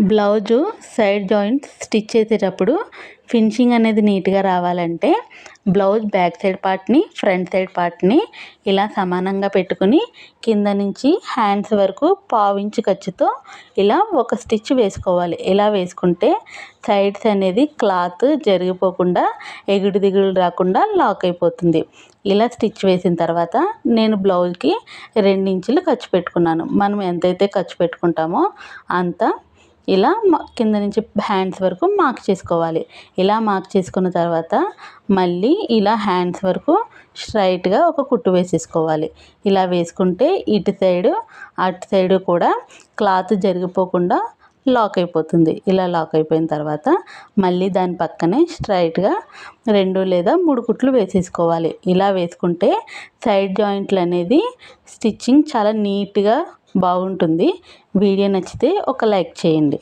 Blouse side joints stitch చేసేటప్పుడు finishing అనేది నీట్గా రావాలంటే బ్లౌజ్ బ్యాక్ సైడ్ పార్ట్ని ఫ్రంట్ సైడ్ పార్ట్ని ఇలా సమానంగా పెట్టుకుని కింద నుంచి హ్యాండ్స్ వరకు పావించి ఖర్చుతో ఇలా ఒక స్టిచ్ వేసుకోవాలి. ఇలా వేసుకుంటే సైడ్స్ అనేది క్లాత్ జరిగిపోకుండా ఎగుడు దిగుడు రాకుండా లాక్ అయిపోతుంది. ఇలా స్టిచ్ వేసిన తర్వాత నేను బ్లౌజ్కి 2 ఇంచులు ఖర్చు పెట్టుకున్నాను. మనం ఎంతైతే ఖర్చు పెట్టుకుంటామో అంత ఇలా కింద నుంచి హ్యాండ్స్ వరకు మార్క్ చేసుకోవాలి. ఇలా మార్క్ చేసుకున్న తర్వాత మళ్ళీ ఇలా హ్యాండ్స్ వరకు స్ట్రైట్గా ఒక కుట్టు వేసేసుకోవాలి. ఇలా వేసుకుంటే ఇటు సైడు అటు సైడు కూడా క్లాత్ జరిగిపోకుండా లాక్ అయిపోతుంది. ఇలా లాక్ అయిపోయిన తర్వాత మళ్ళీ దాని పక్కనే స్ట్రైట్గా 2 లేదా 3 కుట్లు వేసేసుకోవాలి. ఇలా వేసుకుంటే సైడ్ జాయింట్లు అనేది స్టిచ్చింగ్ చాలా నీట్గా బాగుంటుంది. వీడియో నచ్చితే ఒక లైక్ చేయండి.